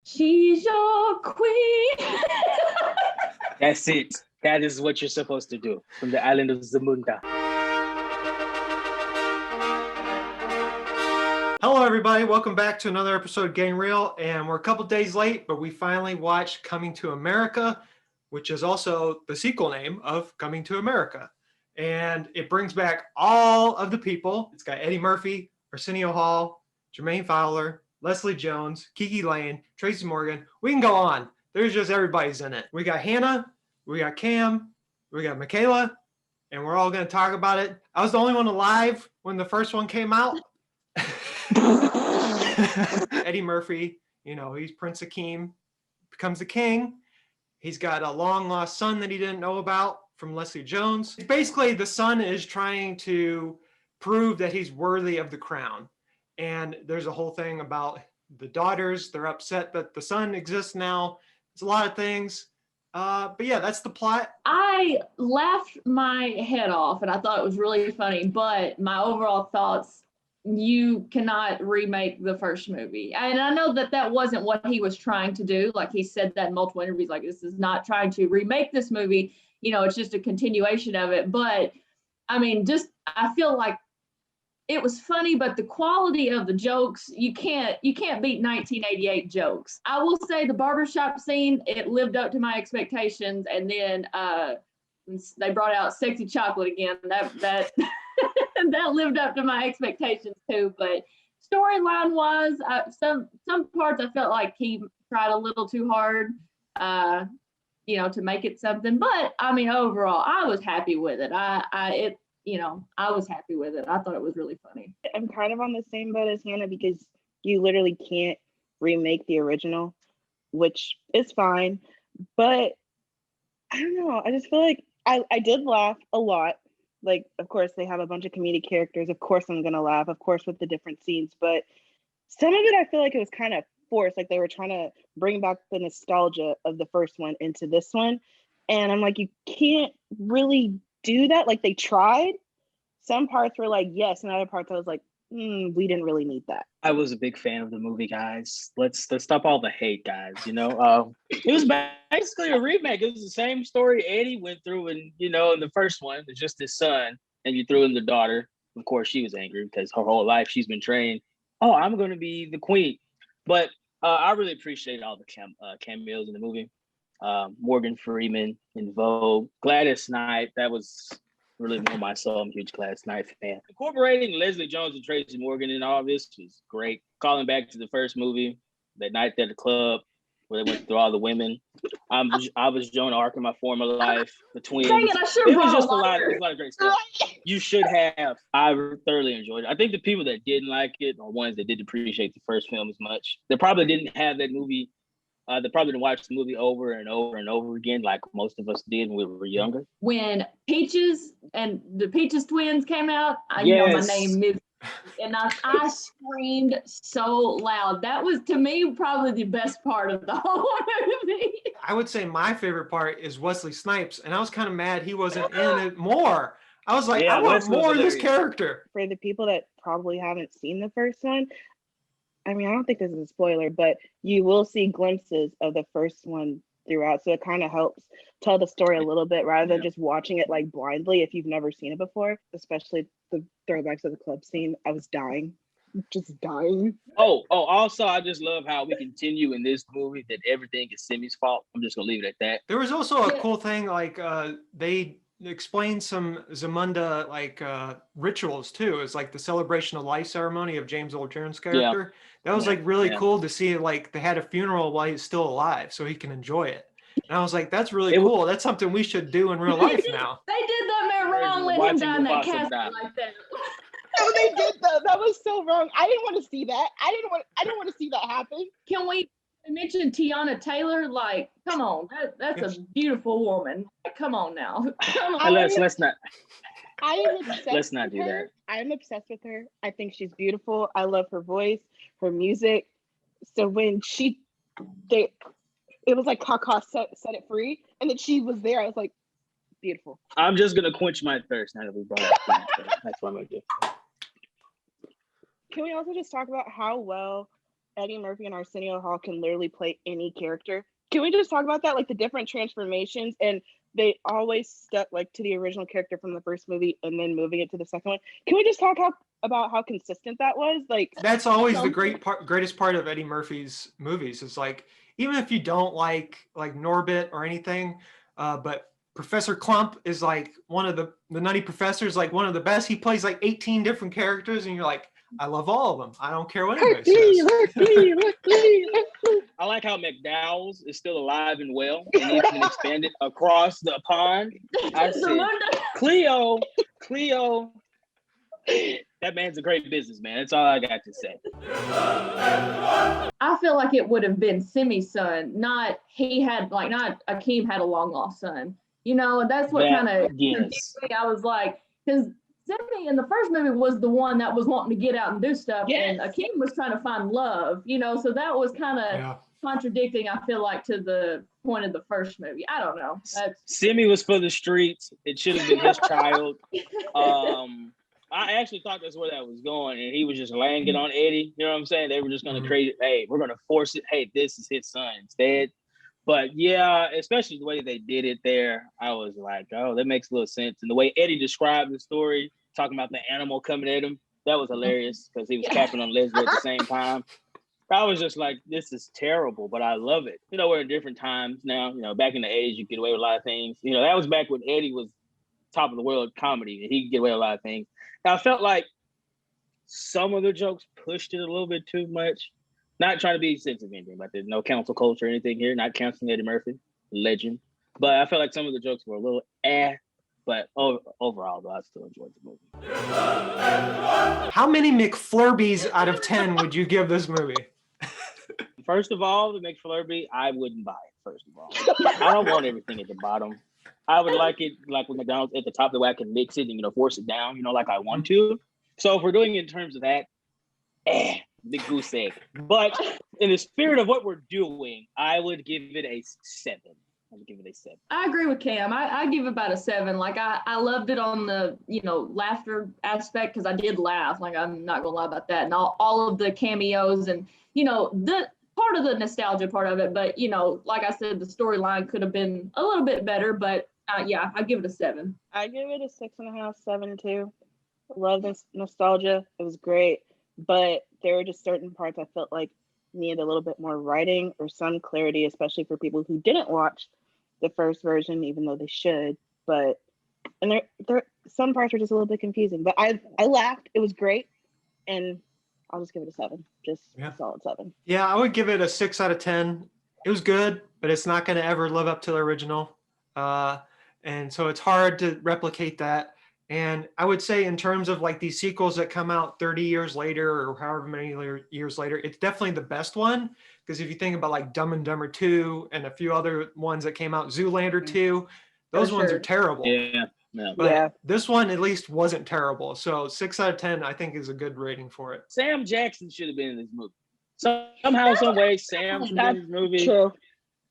She's your queen. That's it. That is what you're supposed to do from the island of Zamunda. Hello, everybody. Welcome back to another episode of Getting Real. And we're a couple days late, but we finally watched Coming to America, which is also the sequel name of Coming to America. And it brings back all of the people. It's got Eddie Murphy, Arsenio Hall, Jermaine Fowler, Leslie Jones, Kiki Lane, Tracy Morgan. We can go on. There's just everybody's in it. We got Hannah, we got Cam, we got Michaela, and we're all going to talk about it. I was the only one alive when the first one came out. Eddie Murphy, he's Prince Akeem, becomes the king. He's got a long lost son that he didn't know about from Leslie Jones. Basically, the son is trying to prove that he's worthy of the crown. And there's a whole thing about the daughters. They're upset that the son exists now. It's a lot of things. But yeah, that's the plot. I laughed my head off and I thought it was really funny, but my overall thoughts, you cannot remake the first movie. And I know that wasn't what he was trying to do. Like he said that in multiple interviews, like this is not trying to remake this movie. It's just a continuation of it. But I mean, I feel like it was funny, but the quality of the jokes, you can't beat 1988 jokes. I will say the barbershop scene, it lived up to my expectations. And then they brought out Sexy Chocolate again. That that lived up to my expectations too. But storyline wise, some parts I felt like he tried a little too hard, to make it something. But I mean, overall, I was happy with it. I was happy with it. I thought it was really funny. I'm kind of on the same boat as Hannah because you literally can't remake the original, which is fine. But I don't know. I just feel like I did laugh a lot. Like, of course, they have a bunch of comedic characters. Of course, I'm going to laugh, of course, with the different scenes. But some of it, I feel like it was kind of forced. Like they were trying to bring back the nostalgia of the first one into this one. And I'm like, you can't really do that. Like they tried. Some parts were like, yes. And other parts I was like, we didn't really need that. I was a big fan of the movie, guys. Let's stop all the hate, guys. It was basically a remake. It was the same story Eddie went through in the first one. It's just his son, and you threw in the daughter. Of course, she was angry because her whole life she's been trained. Oh, I'm going to be the queen. But I really appreciate all the cameos in the movie. Morgan Freeman in Vogue, Gladys Knight. That was really warmed my soul. I'm a huge Gladys Knight fan. Incorporating Leslie Jones and Tracy Morgan in all this was great. Calling back to the first movie, that night at the club where they went through all the women. I was Joan Arc in my former life. The twins. Dang it, it was just a lot of great stuff. You should have. I thoroughly enjoyed it. I think the people that didn't like it are ones that didn't appreciate the first film as much. They probably didn't have that movie. They probably didn't watch the movie over and over and over again, like most of us did when we were younger. When Peaches and the Peaches twins came out, my name is, and I screamed so loud. That was, to me, probably the best part of the whole movie. I would say my favorite part is Wesley Snipes, and I was kind of mad he wasn't in it more. I was like, I want more of this character. For the people that probably haven't seen the first one, I mean, I don't think this is a spoiler, but you will see glimpses of the first one throughout. So it kind of helps tell the story a little bit rather than just watching it like blindly if you've never seen it before, especially the throwbacks of the club scene. I was dying, just dying. Also, I just love how we continue in this movie that everything is Simi's fault. I'm just going to leave it at that. There was also a cool thing, like they explained some Zamunda rituals too. It's like the celebration of life ceremony of James Earl Jones' character. That was really cool to see. Like they had a funeral while he's still alive, so he can enjoy it. And I was like, that's really cool. That's something we should do in real life now. They did that man wrong, let him die in that casket like that. No, they did that. That was so wrong. I didn't want to see that. I didn't want to see that happen. Can we mention Tiana Taylor? Like, come on, that's a beautiful woman. Like, come on now. Come on. Let's not. I am obsessed. Let's not do her. that. I am obsessed with her. I think she's beautiful. I love her voice, her music. So when it was like Kaka set it free, and then she was there. I was like, beautiful. I'm just gonna quench my thirst now that we brought up. That's what I'm gonna do. Can we also just talk about how well Eddie Murphy and Arsenio Hall can literally play any character. Can we just talk about that? Like the different transformations, and they always stuck like to the original character from the first movie and then moving it to the second one. Can we just talk about how consistent that was? Like that's always the greatest part of Eddie Murphy's movies. Is like even if you don't like Norbit or anything, but Professor Clump is like one of the Nutty Professors, like one of the best. He plays like 18 different characters, and you're like, I love all of them. I don't care what anybody says. I like how McDowell's is still alive and well, and he's been expanded across the pond. I said, Cleo, that man's a great businessman. That's all I got to say. I feel like it would have been Simi's son, not Akeem had a long lost son. You know, that's what kind of yes. I was like, because Simi in the first movie was the one that was wanting to get out and do stuff, and Akeem was trying to find love, you know, so that was kind of contradicting, I feel like, to the point of the first movie. I don't know. Simi was for the streets. It should have been his child. I actually thought that's where that was going, and he was just laying it on Eddie. You know what I'm saying? They were just going to create it. Hey, we're going to force it. Hey, this is his son instead. But yeah, especially the way they did it there, I was like, oh, that makes a little sense. And the way Eddie described the story, talking about the animal coming at him, that was hilarious because he was capping on Leslie at the same time. I was just like, this is terrible, but I love it. You know, we're in different times now. You know, back in the 80s, you could get away with a lot of things. You know, that was back when Eddie was top of the world comedy, and he could get away with a lot of things. Now, I felt like some of the jokes pushed it a little bit too much. Not trying to be sensitive or anything, but there's no cancel culture or anything here. Not canceling Eddie Murphy, legend. But I felt like some of the jokes were a little but overall, though, I still enjoyed the movie. How many McFlurbies out of 10 would you give this movie? First of all, the McFlurby, I wouldn't buy it, first of all. I don't want everything at the bottom. I would like it like with McDonald's at the top, the way I can mix it and, you know, force it down, you know, like I want to. So if we're doing it in terms of that, big goose egg. But in the spirit of what we're doing, I would give it a 7. I would give it a 7. I agree with Cam. I give about a 7. Like I loved it on the, you know, laughter aspect, because I did laugh. Like I'm not gonna lie about that. And all of the cameos and, you know, the part of the nostalgia part of it. But, you know, like I said, the storyline could have been a little bit better. But yeah, I give it a 7. I give it a 6.5, 7 too. Love this nostalgia. It was great. But there were just certain parts I felt like needed a little bit more writing or some clarity, especially for people who didn't watch the first version, even though they should. But and there some parts were just a little bit confusing. But I laughed. It was great, and I'll just give it a 7. Just a solid 7. Yeah, I would give it a 6 out of 10. It was good, but it's not going to ever live up to the original, and so it's hard to replicate that. And I would say in terms of like these sequels that come out 30 years later or however many years later, it's definitely the best one. Because if you think about like Dumb and Dumber 2 and a few other ones that came out, Zoolander 2, those ones are terrible. Yeah. But this one at least wasn't terrible. So 6 out of 10, I think, is a good rating for it. Sam Jackson should have been in this movie. Somehow, some way, Sam should have been in this movie. True.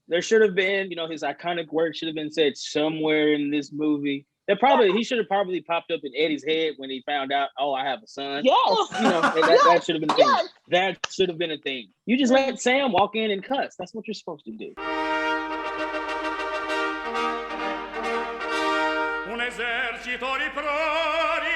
There should have been, you know, his iconic work should have been said somewhere in this movie. He should have probably popped up in Eddie's head when he found out, oh, I have a son. Yes. You know, that should have been a thing. Yes. That should have been a thing. You just let Sam walk in and cuss. That's what you're supposed to do. Un esercito di prodi